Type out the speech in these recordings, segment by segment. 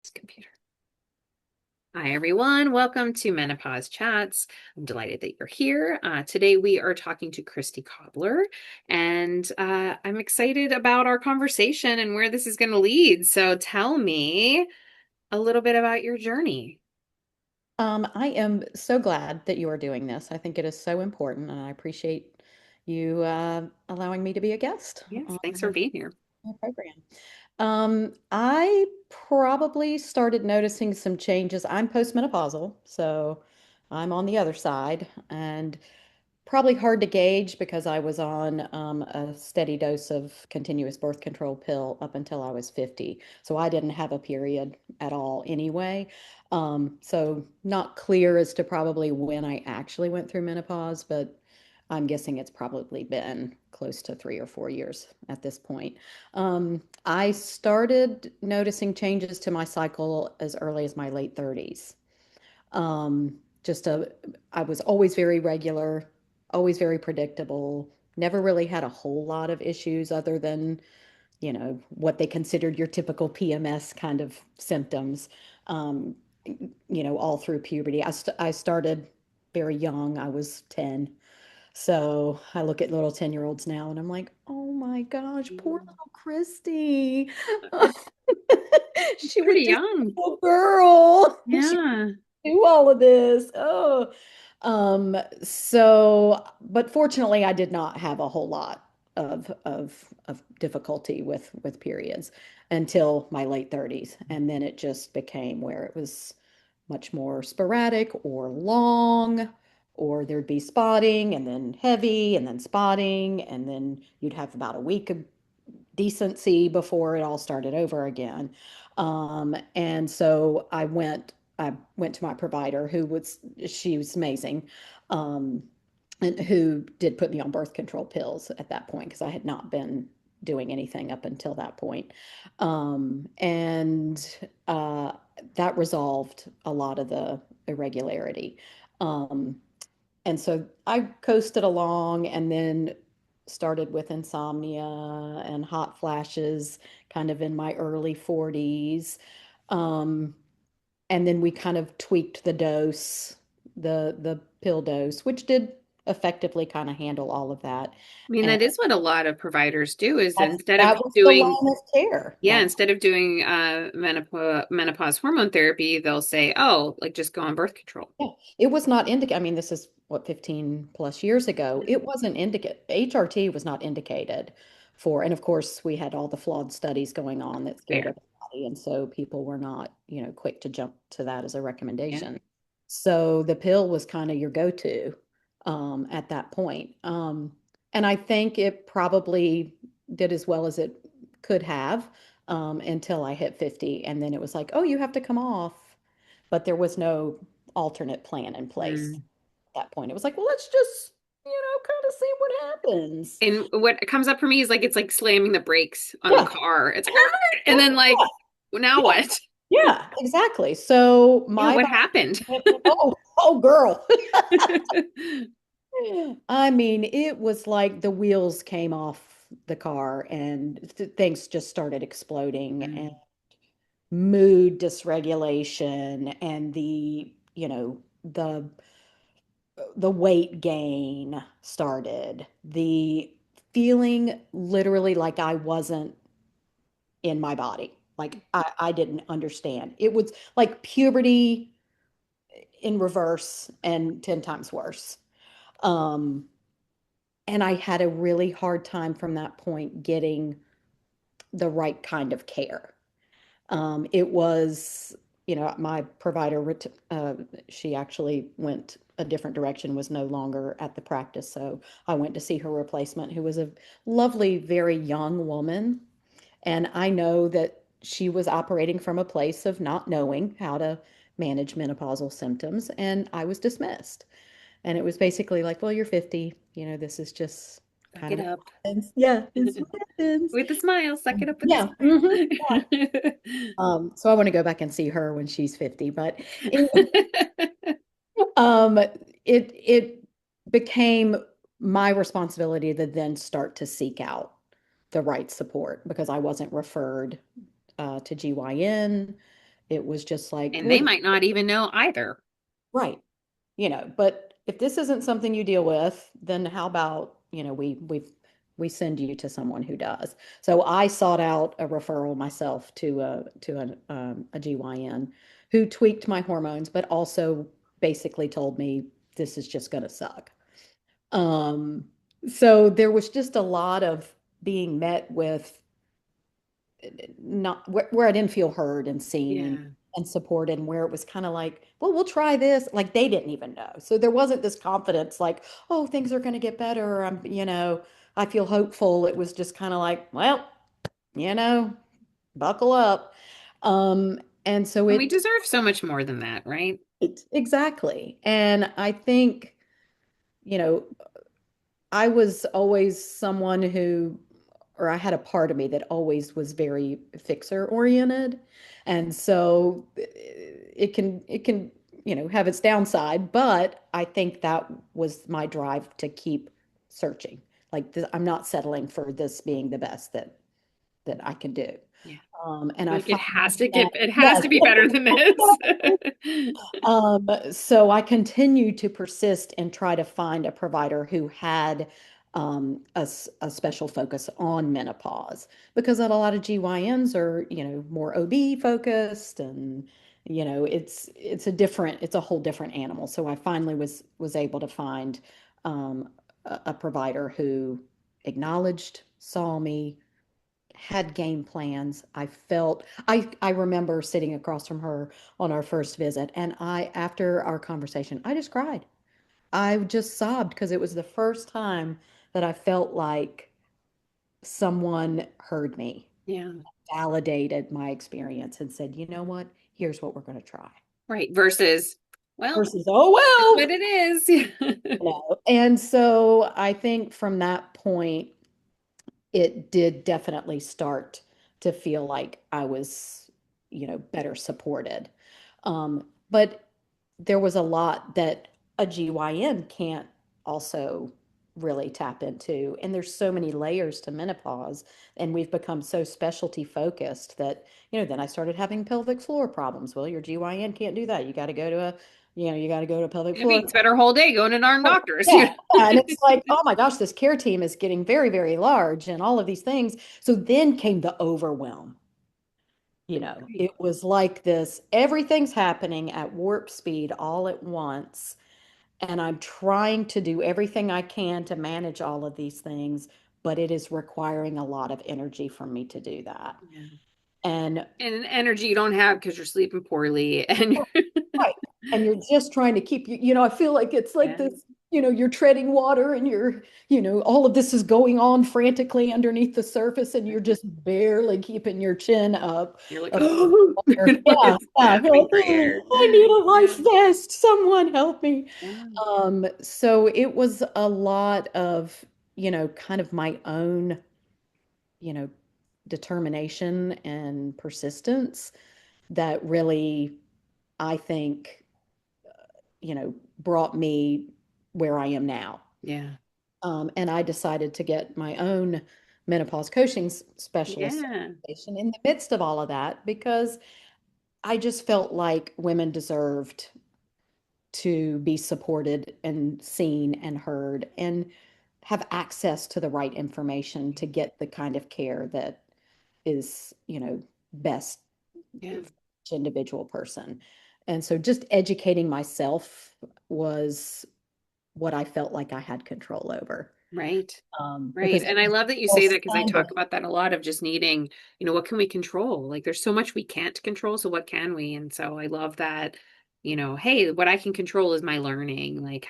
This computer. Hi, everyone. Welcome to Menopause Chats. I'm delighted that you're here. Today, we are talking to Christy Cobbler, and I'm excited about our conversation and where this is going to lead. So, tell me a little bit about your journey. I am so glad that you are doing this. I think it is so important, and I appreciate you allowing me to be a guest Yes, on thanks for being here. the program. I probably started noticing some changes. I'm postmenopausal, so I'm on the other side, and probably hard to gauge because I was on a steady dose of continuous birth control pill up until I was 50. So I didn't have a period at all anyway. So not clear as to probably when I actually went through menopause, but I'm guessing it's probably been close to 3 or 4 years at this point. I started noticing changes to my cycle as early as my late 30s. Just I was always very regular, always very predictable, never really had a whole lot of issues other than, what they considered your typical PMS kind of symptoms, um, all through puberty. I started very young. I was 10. So I look at little 10-year-olds now and I'm like, oh my gosh, poor Mm. little Christy. It's She was pretty just young. a little girl. She Yeah. do all of this. Oh. But fortunately I did not have a whole lot of difficulty with periods until my late 30s. And then it just became where it was much more sporadic or long, or there'd be spotting and then heavy and then spotting, and then you'd have about a week of decency before it all started over again. And so I went to my provider she was amazing, um, and who did put me on birth control pills at that point because I had not been doing anything up until that point. And that resolved a lot of the irregularity. Um, and so I coasted along and then started with insomnia and hot flashes kind of in my early 40s. Um, and then we kind of tweaked the dose, the pill dose, which did effectively kind of handle all of that. I mean, And that is what a lot of providers do is instead of that was the doing. line of care. Yeah, instead of doing menopause hormone therapy, they'll say, "Oh, like just go on birth control." Yeah, it was not indicated. I mean, this is what, 15 plus years ago. It wasn't indicated. HRT was not indicated for, and of course, we had all the flawed studies going on that scared Fair. everybody. And so people were not, quick to jump to that as a Yeah. recommendation. So the pill was kind of your go-to at that point. And I think it probably did as well as it could have until I hit 50. And then it was like, oh, you have to come off. But there was no alternate plan in place Mm. at that point. It was like, well, let's just, kind of see what happens. And what comes up for me is like it's like slamming the brakes on the Yeah, car. It's like, "Arr!" And then like, well, now yeah, what? yeah, exactly. So Yeah, my what body, happened? oh, girl. I mean, it was like the wheels came off the car and things just started exploding, and Mm. mood dysregulation and the weight gain started. The feeling literally like I wasn't in my body. Like I didn't understand. It was like puberty in reverse and 10 times worse. Um, and I had a really hard time from that point getting the right kind of care. It was, my provider, she actually went a different direction, was no longer at the practice. So I went to see her replacement, who was a lovely, very young woman. And I know that she was operating from a place of not knowing how to manage menopausal symptoms. And I was dismissed. And it was basically like, well, you're 50, this is just Suck kind of it what up. happens. Yeah, this is what happens. With a smile. Suck it up with a Yeah. smile. So I want to go back and see her when she's 50. But anyway, um, it became my responsibility to then start to seek out the right support because I wasn't referred to GYN. It was just like, And you're they the might not even know either. right, but if this isn't something you deal with, then how about, we send you to someone who does. So I sought out a referral myself to a GYN who tweaked my hormones, but also basically told me this is just going to suck. Um, so there was just a lot of being met with not where I didn't feel heard and seen Yeah. and supported, and where it was kind of like, well, we'll try this. Like they didn't even know. So there wasn't this confidence like, oh, things are going to get better. I feel hopeful. It was just kind of like, well, you know, buckle up. And so And we deserve so much more than that, right? exactly. And I think, you know, I was always someone who, or I had a part of me that always was very fixer oriented. And so it can, have its downside, but I think that was my drive to keep searching. Like I'm not settling for this being the best that I can do. Yeah. And I Like it find has to that, get, it has yes. to be better than this. So I continued to persist and try to find a provider who had a special focus on menopause because a lot of GYNs are, more OB focused and, it's a whole different animal. So I finally was able to find a provider who acknowledged, saw me, had game plans. I remember sitting across from her on our first visit, and after our conversation, I just cried. I just sobbed because it was the first time that I felt like someone heard me, Yeah. validated my experience, and said, you know what? Here's what we're going to try. Right. Versus, well, Versus, oh, it's well. what it is. And so I think from that point, it did definitely start to feel like I was, better supported. But there was a lot that a GYN can't also really tap into. And there's so many layers to menopause, and we've become so specialty focused that, then I started having pelvic floor problems. Well, your GYN can't do that. You got to go to a pelvic I mean, floor. it's better whole day going to darn Oh, doctors. yeah, yeah. And it's like, oh my gosh, this care team is getting very, very large and all of these things. So then came the overwhelm. Right. It was like this, everything's happening at warp speed all at once. And I'm trying to do everything I can to manage all of these things, but it is requiring a lot of energy from me to do that. Yeah. And And an energy you don't have because you're sleeping poorly and right. And you're just trying to keep I feel like it's like yeah, this, you're treading water and all of this is going on frantically underneath the surface and you're just barely keeping your chin up. you're like, Above oh, water. Yeah, it's yeah. You're happening like, for "Oh, air. I need a Yeah. life vest. Someone help me." Yeah. So it was a lot of, kind of my own, you know, determination and persistence that really, I think, brought me where I am now. Yeah. And I decided to get my own menopause coaching specialist Yeah. certification in the midst of all of that because I just felt like women deserved to be supported and seen and heard and have access to the right information to get the kind of care that is, best Yeah. for each individual person. And so just educating myself was what I felt like I had control over. Right. Right. Because And I love that you say that else because I kind of talk about that a lot of just needing, what can we control? Like there's so much we can't control, so what can we? And so I love that, hey, what I can control is my learning, like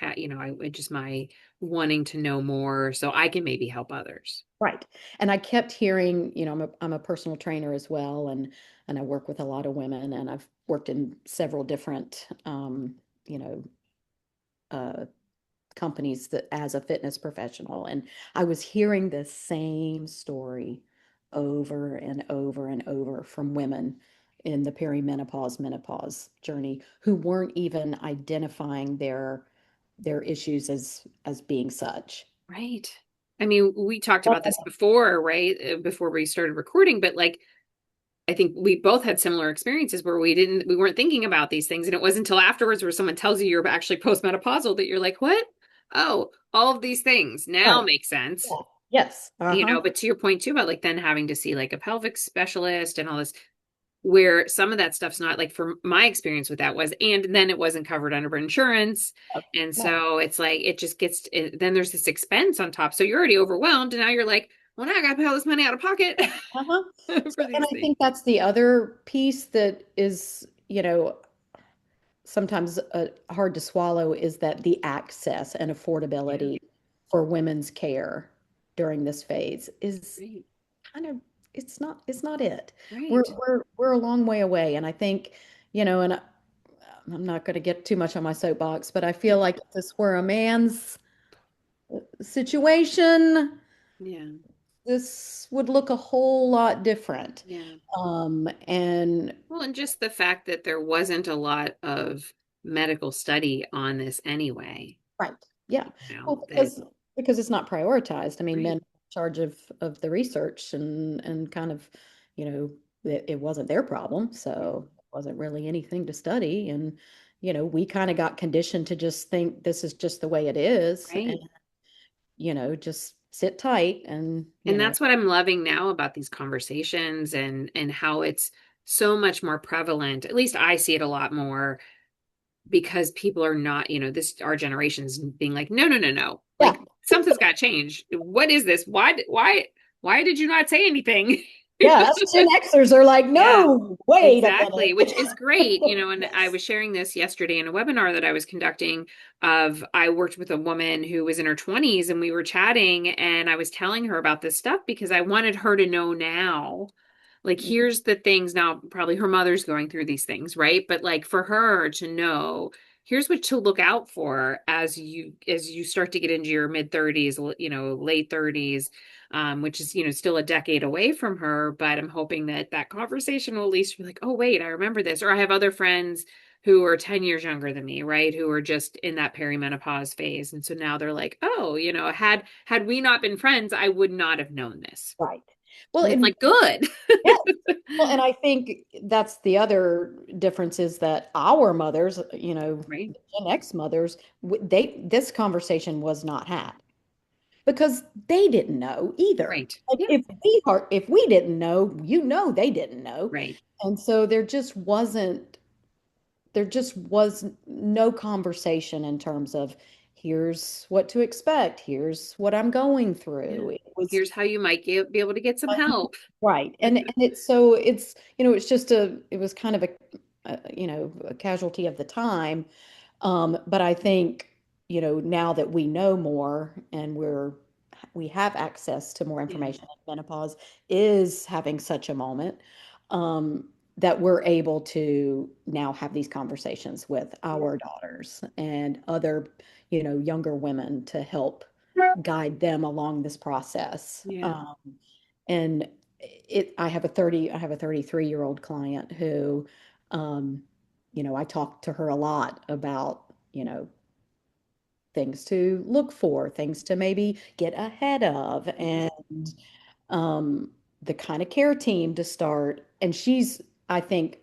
just my wanting to know more so I can maybe help others. right. And I kept hearing, I'm a personal trainer as well, and I work with a lot of women, and I've worked in several different, you know, uh, companies that as a fitness professional, and I was hearing the same story over and over and over from women in the perimenopause menopause journey who weren't even identifying their issues as being such. Right. I mean, we talked about this before, right? Before we started recording, but like I think we both had similar experiences where we weren't thinking about these things. And it wasn't until afterwards where someone tells you you're actually postmenopausal that you're like, what? Oh, all of these things now Right. make sense. Yeah. Yes. Uh-huh. But to your point too about like then having to see like a pelvic specialist and all this, where some of that stuff's not like for my experience with that was, and then it wasn't covered under insurance. Oh, And no. so it's like, it just gets, then there's this expense on top. So you're already overwhelmed. And now you're like, well, now I got to pay all this money out of pocket Uh-huh. So, for and these I things. think that's the other piece that is, sometimes hard to swallow is that the access and Yeah. affordability for women's care during this phase is Right. kind of it's not it. We're Right. we're we're a long way away, and I think, and I'm not going to get too much on my soapbox, but I feel like if this were a man's situation, Yeah. this would look a whole lot different. Yeah. And Well, and just the fact that there wasn't a lot of medical study on this anyway, right, yeah. Well, that, because it's not prioritized. I mean, men right. are in charge of the research and kind of, it wasn't their problem, Yeah. so it wasn't really anything to study. And we kind of got conditioned to just think this is just the way it is, and Right. just sit tight and And that's what I'm loving now about these conversations and how it's so much more prevalent. At least I see it a lot more because people are not, this our generation's being like, no, no, no, no. yeah. Like something's got changed. What is this? Why did you not say anything? Yeah, us Gen Xers are like, Yeah. no, wait a Exactly, which is great, minute. and I Yes. was sharing this yesterday in a webinar that I was conducting of I worked with a woman who was in her 20s and we were chatting and I was telling her about this stuff because I wanted her to know now. Like here's the things now probably her mother's going through these things, right? But like for her to know here's what to look out for as you start to get into your mid 30s, late 30s, which is, still a decade away from her. But I'm hoping that that conversation will at least be like, oh, wait, I remember this. Or I have other friends who are 10 years younger than me, right? Who are just in that perimenopause phase. And so now they're like, oh, had we not been friends, I would not have known this. Right. Well, And it's and like, good. yeah. Well, and I think that's the other difference is that our mothers, Right. Gen X mothers, this conversation was not had because they didn't know either. Right. Like Yeah. if we didn't know, they didn't know. Right. And so there just was no conversation in terms of here's what to expect, here's what I'm going Yeah. through. It was Here's how you might be able to get some help. right. And it's just it was kind of a casualty of the time. But I think, now that we know more and we have access to more Yeah. information, like menopause is having such a moment, that we're able to now have these conversations with Yeah. our daughters and other, younger women to help guide them along this process. Yeah. And I have a 33-year-old client who, um, I talk to her a lot about, things to look for, things to maybe get ahead of, Yeah. and the kind of care team to start. And I think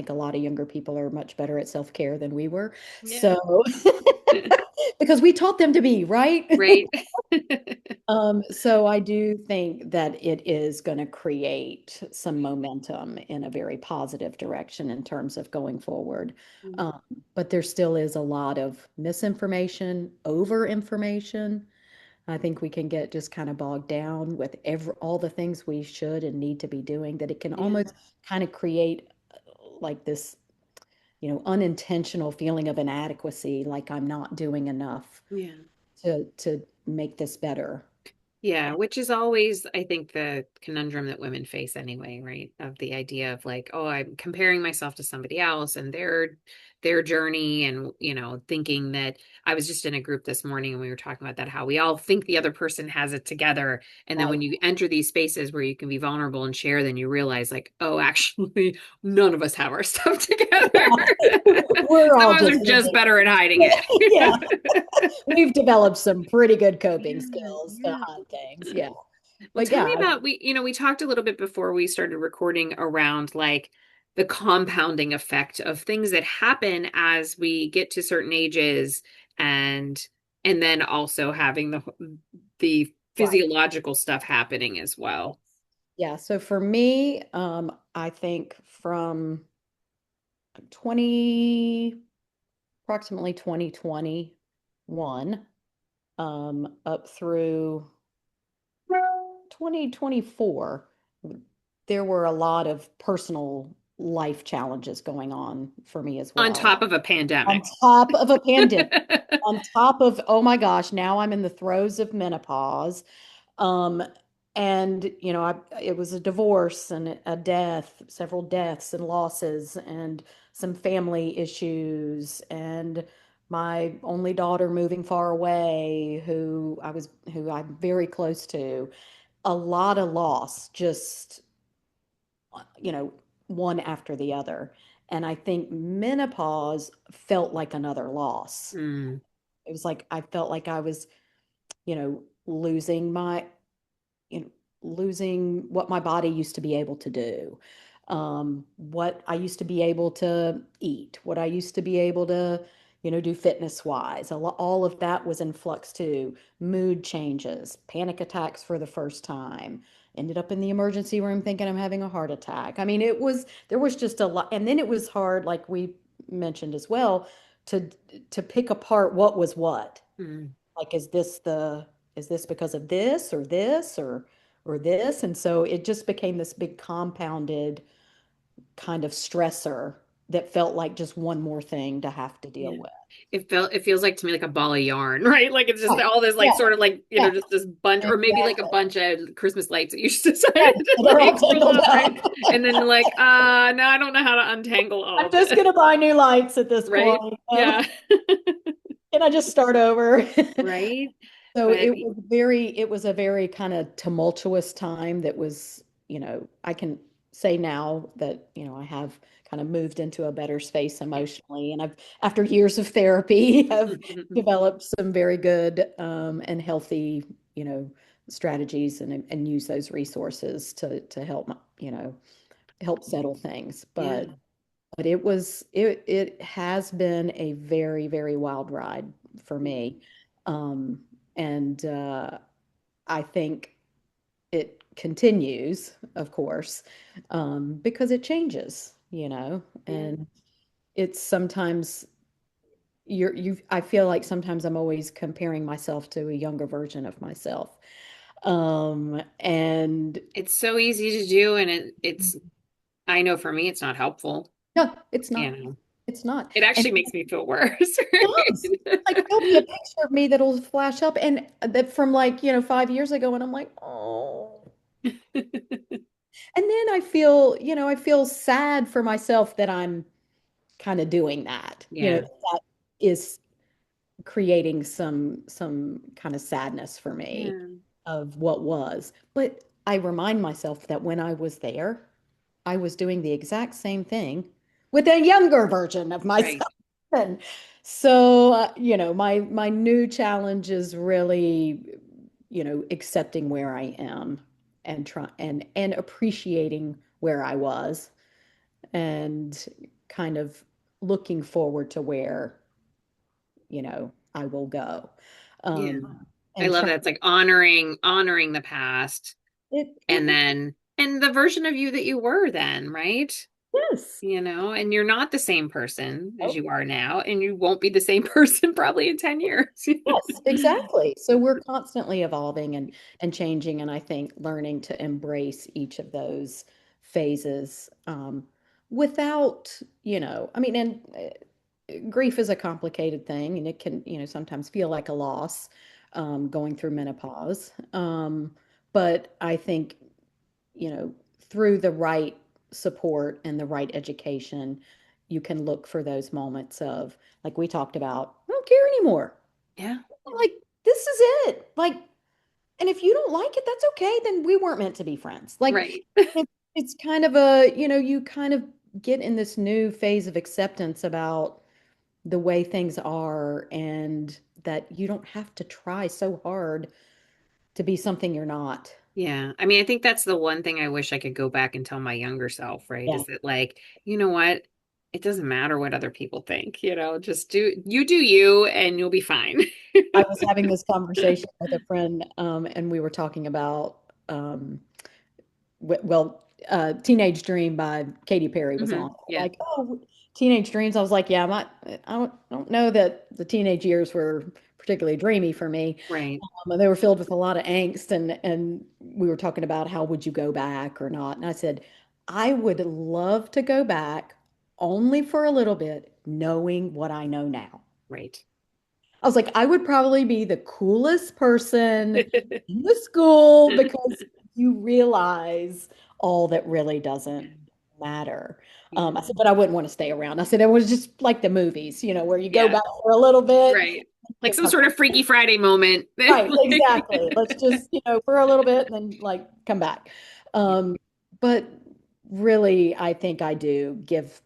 a lot of younger people are much better at self-care than we were. Yeah. So, because we taught them to be, right? Right. So I do think that it is going to create some momentum in a very positive direction in terms of going forward. Mm. Um, but there still is a lot of misinformation, over information. I think we can get just kind of bogged down with all the things we should and need to be doing, that it can Yeah. almost kind of create like this, unintentional feeling of inadequacy, like I'm not doing enough Yeah. to make this better. Yeah, which is always, I think, the conundrum that women face anyway, right? Of the idea of like, oh, I'm comparing myself to somebody else and their journey and, thinking that I was just in a group this morning and we were talking about that, how we all think the other person has it together. And then Right. when you enter these spaces where you can be vulnerable and share, then you realize like, oh, actually, none of us have our stuff together. We're Some all of us just are just living. better at hiding Yeah, yeah. it. We've developed some pretty good coping Yeah, skills yeah. behind things. Yeah. Well, But tell me yeah, about we talked a little bit before we started recording around like the compounding effect of things that happen as we get to certain ages and and then also having the right. physiological stuff happening as well. Yeah, so for me, I think from 20 approximately 2021 up through 2024, there were a lot of personal life challenges going on for me as On well. top of a On pandemic. top of a pandemic, on top of, oh my gosh, now I'm in the throes of menopause. Um, and it was a divorce and a death, several deaths and losses, and some family issues, and my only daughter moving far away, who I'm very close to. A lot of loss, just you know, one after the other. And I think menopause felt like another loss. Mm, It was like I felt like I was, losing you know, losing what my body used to be able to do, what I used to be able to eat, what I used to be able to, do fitness wise. All of that was in flux too. Mood changes, panic attacks for the first time. Ended up in the emergency room thinking I'm having a heart attack. I mean, there was just a lot. And then it was hard, like we mentioned as well, to to pick apart what was what. mm, Like, is this because of this or this? And so it just became this big compounded kind of stressor that felt like just one more thing to have to deal yeah. with. It feels like to me like a ball of yarn, right? Like it's just Right. all this like Yeah, sort of like, yeah, just this bunch or maybe like a exactly. bunch of Christmas lights that you just decided Yes, to they're all like pull tangled up, right? up. And then like, now I don't know how to untangle all I'm of just this, gonna buy new lights at this right? point. Yeah. Can I just start over? Right. So But it was a very kind of tumultuous time that was, I can say now that, I have kind of moved into a better space emotionally. And after years of therapy, have developed some very good and healthy, you know, strategies and use those resources to help, help settle things. yeah. But it has been a very, very wild ride for me. Um, and I think it continues, of course, because it changes, Yeah. and it's sometimes I feel like sometimes I'm always comparing myself to a younger version of myself. And It's so easy to do and it's I know for me it's not helpful, no, it's you not. know. It's not. It And actually makes me feel worse. does. Like there'll be a picture of me that'll flash up and that from like, 5 years ago, and I'm like, oh. And then I feel sad for myself that I'm kind of doing that. Yeah. That is creating some kind of sadness for me Yeah. of what was. But I remind myself that when I was there, I was doing the exact same thing with a younger version of Right. myself. And so, my new challenge is really, accepting where I am and try and appreciating where I was and kind of looking forward to where, I will go. Yeah. I And love try that. It's like honoring the past and it then and the version of you that you were then, right? yes. And you're not the same person as you are now, and you won't be the same person probably in 10 years. Yes, exactly. So we're constantly evolving and changing, and I think learning to embrace each of those phases without, I mean, and grief is a complicated thing, and it can, sometimes feel like a loss going through menopause. But I think, through the right support and the right education, you can look for those moments of, like we talked about, I don't care anymore. Yeah, Like, this is it. Like, and if you don't like it, that's okay. Then we weren't meant to be friends. Like, right. it's kind of a, you kind of get in this new phase of acceptance about the way things are and that you don't have to try so hard to be something you're not. Yeah. I mean, I think that's the one thing I wish I could go back and tell my younger self, right? Yeah. Is that like, you know what? It doesn't matter what other people think, just do you and you'll be fine. I was having this conversation with a friend, and we were talking about, Teenage Dream by Katy Perry was on. Yeah. Like, oh, Teenage Dreams. I was like, yeah, I don't know that the teenage years were particularly dreamy for me. Right. They were filled with a lot of angst, and we were talking about how would you go back or not. And I said, I would love to go back only for a little bit, knowing what I know now. Right. I was like, I would probably be the coolest person in the school because you realize all that really doesn't matter. I Yeah. said, but I wouldn't want to stay around. I said, it was just like the movies, where you go Yeah. back for a little bit, Right. Like you some come sort of Freaky Friday moment. right, exactly. Let's just, for a little bit and then like come back. Um, but really, I think I do give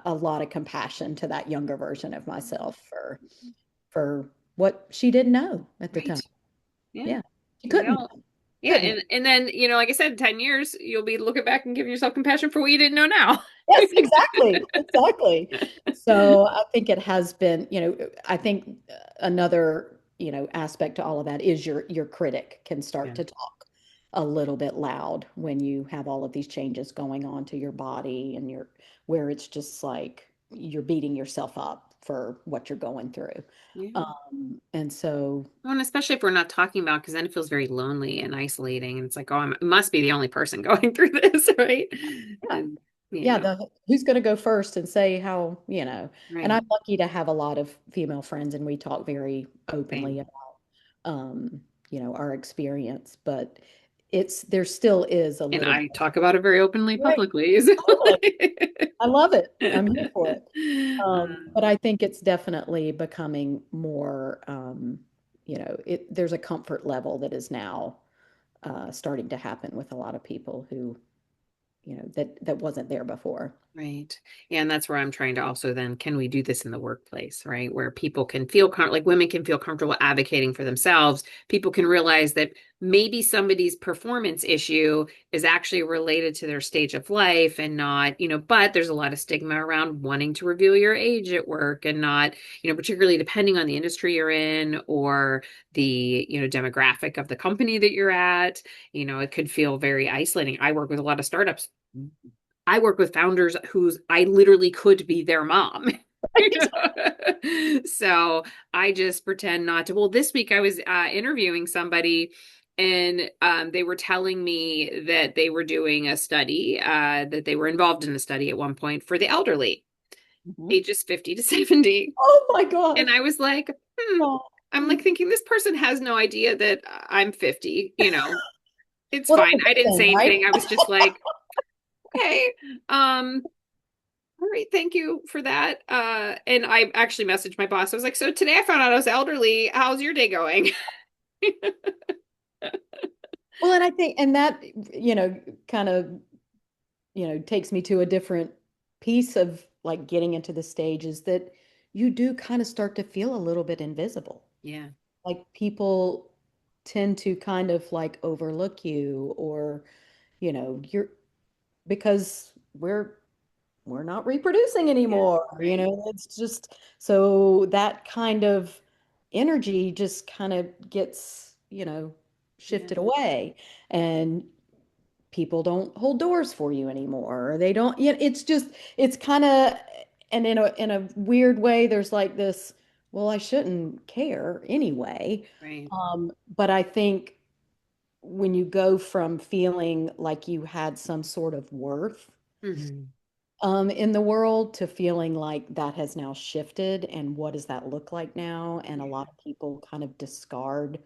a lot of compassion to that younger version of myself for what she didn't know at the time. Right. Yeah. Yeah. She We couldn't all, yeah. couldn't. And then, like I said, 10 years, you'll be looking back and giving yourself compassion for what you didn't know now. Yes, exactly. Exactly. So I think it has been, I think another, aspect to all of that is your critic can start Yeah. to talk a little bit loud when you have all of these changes going on to your body and where it's just like you're beating yourself up for what you're going through. Yeah. And so, Well, and especially if we're not talking about, because then it feels very lonely and isolating. And it's like, oh, I must be the only person going through this, right? yeah, And, yeah, who's going to go first and say how. And right. I'm lucky to have a lot of female friends, and we talk very openly Same. about, our experience, but there still is a And little bit. I talk about it very openly Right, publicly. So totally. I love it. I'm here for it. But um, I think it's definitely becoming more, there's a comfort level that is now starting to happen with a lot of people who, that wasn't there before. right. Yeah, and that's where I'm trying to also then, can we do this in the workplace, right? Where people can feel like women can feel comfortable advocating for themselves. People can realize that maybe somebody's performance issue is actually related to their stage of life and not, but there's a lot of stigma around wanting to reveal your age at work and not, particularly depending on the industry you're in or the, demographic of the company that you're at. It could feel very isolating. I work with a lot of startups. I work with founders whose I literally could be their mom. So I just pretend not to. Well, this week I was interviewing somebody and they were telling me that they were doing a study, that they were involved in a study at one point for the elderly, Mhm. ages 50 to 70. Oh my And gosh. I was like, Oh. I'm like thinking this person has no idea that I'm 50, it's Well, fine. that's a I good didn't thing, say right? anything. I was just like, okay. All right, thank you for that. And I actually messaged my boss. I was like, so today I found out I was elderly. How's your day going? Well, and I think, and that, kind of, takes me to a different piece of like getting into the stages that you do kind of start to feel a little bit invisible. Yeah, Like people tend to kind of like overlook you or, you're because we're not reproducing yeah, anymore. right. It's just so that kind of energy just kind of gets, Yeah, shifted away and people don't hold doors for you anymore. Or they don't, it's just, it's kind of, and in a weird way, there's like this, well, I shouldn't care anyway. right. But I think when you go from feeling like you had some sort of worth Hmm. in the world to feeling like that has now shifted and what does that look like now? And a Yeah, lot of people kind of discard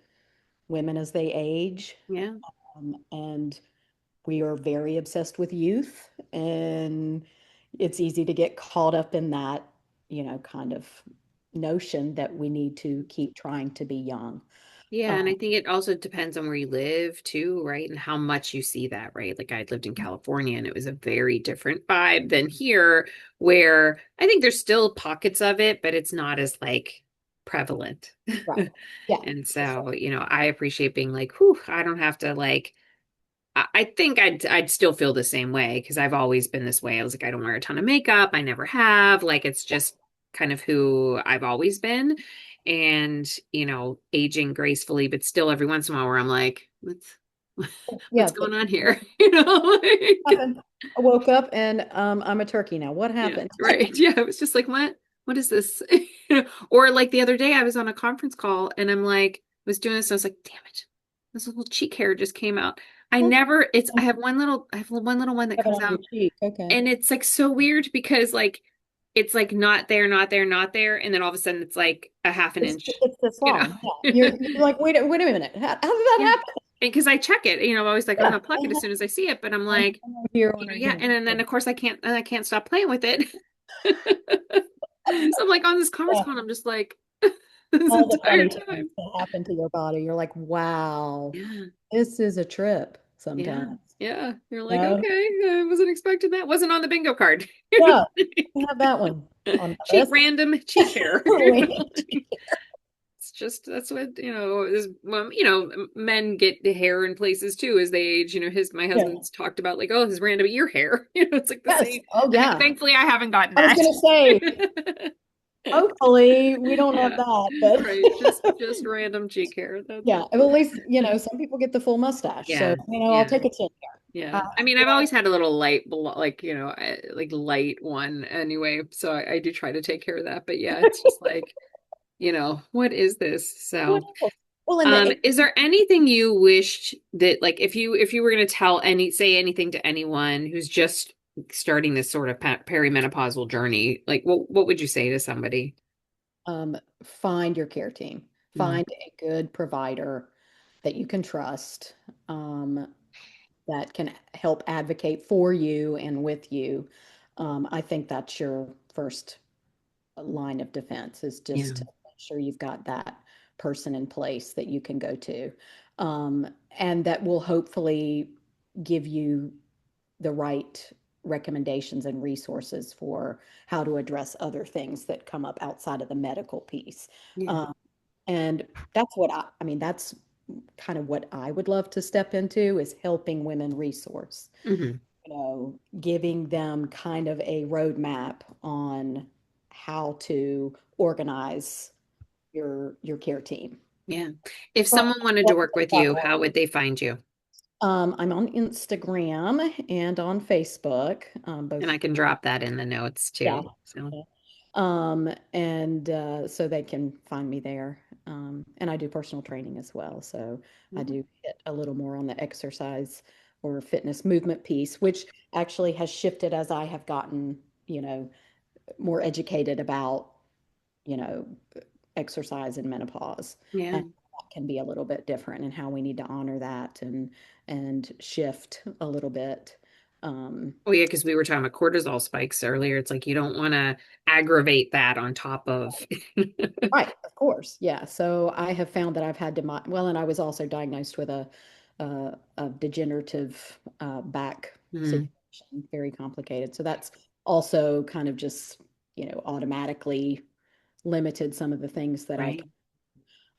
women as they age. yeah, And we are very obsessed with youth, and it's easy to get caught up in that, kind of notion that we need to keep trying to be young. yeah. Uh, And I think it also depends on where you live too, right? And how much you see that, right? Like I lived in California and it was a very different vibe than here, where I think there's still pockets of it, but it's not as like prevalent. right. Yeah, And for sure. so, I appreciate being like, whew, I don't have to like I think I'd still feel the same way because I've always been this way. I was like, I don't wear a ton of makeup. I never have. Like it's just kind of who I've always been. And, aging gracefully, but still every once in a while where I'm like, what's Yeah, going on here? You know, like, happened? I woke up and I'm a turkey now. What yeah, happened? right. Yeah. I was just like, what is this? Or like the other day I was on a conference call and I'm like, was doing this. And I was like, damn it. This little cheek hair just came out. I have one little one that Have it comes on your out cheek. Okay. and it's like so weird because like, it's like not there, not there, not there. And then all of a sudden it's like a half an inch, It's this you know? long. Yeah. You're like, wait a minute. How did Yeah. that Because I check it, I'm always like, I'm happen? gonna pluck it as Yeah. soon as I see it, but I'm One like, right here, one right yeah, here. and then of course I can't stop playing with it. So I'm like on this conference Yeah. call, and I'm just like this All the entire funny things time. that happen to your body. You're like, wow, Yeah, this is a trip yeah, sometimes. yeah. You're like, No, okay, I wasn't expecting that. Wasn't on the bingo card. yeah, we have that one on the Cheek list. random cheek hair. Range. It's just that's what is men get the hair in places too as they age. His my Yeah. husband's talked about like, oh, his random ear hair. It's like the Yes. same. Oh, yeah. Thankfully, I haven't gotten I was that. gonna say, hopefully we don't have Yeah, that, but right. Just random cheek hair. That's yeah, well, at least, some people get the full mustache. So, yeah, I'll yeah. take a chin here. Yeah. I mean, I've always had a little light, like, like light one anyway. So I do try to take care of that. But yeah, it's just like, what is this? What So, else? Well, in the is there anything you wished that like if you were going to say anything to anyone who's just starting this sort of perimenopausal journey, like what would you say to somebody? find your care team. Mm, Find a good provider that you can trust, that can help advocate for you and with you. I think that's your first line of defense is yeah. just to make sure you've got that person in place that you can go to, and that will hopefully give you the right recommendations and resources for how to address other things that come up outside of the medical piece. Yeah. Um, and that's I mean, that's kind of what I would love to step into is helping women resource, Hmm. giving them kind of a roadmap on how to organize your care team. Yeah. If So someone wanted to work with you, how would they find you? I'm on Instagram and on Facebook, And both. I can drop that in the notes Yeah. too. So, And so they can find me there. And I do personal training as well. So I yeah. do hit a little more on the exercise or fitness movement piece, which actually has shifted as I have gotten, more educated about, you know, exercise and menopause. Yeah. And that can be a little bit different and how we need to honor that and shift a little bit. Um, Oh yeah, because we were talking about cortisol spikes earlier. It's like you don't want to aggravate that on top of. Right, of course. Yeah. So I have found that I've had to well, and I was also diagnosed with a degenerative back Mm, situation, very complicated. So that's also kind of just, automatically limited some of the things that I right.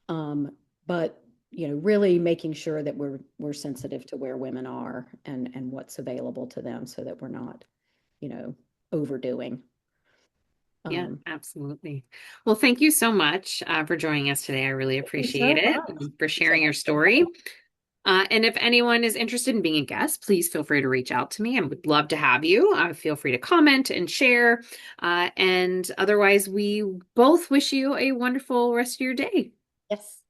can. But really making sure that we're sensitive to where women are and what's available to them so that we're not, you know, overdoing. Yeah, Um, absolutely. Well, thank you so much for joining us today. I really Thank you appreciate so it much. and for Thank you so sharing your much. story. And if anyone is interested in being a guest, please feel free to reach out to me. I would love to have you. Feel free to comment and share. And otherwise, we both wish you a wonderful rest of your day. Yes.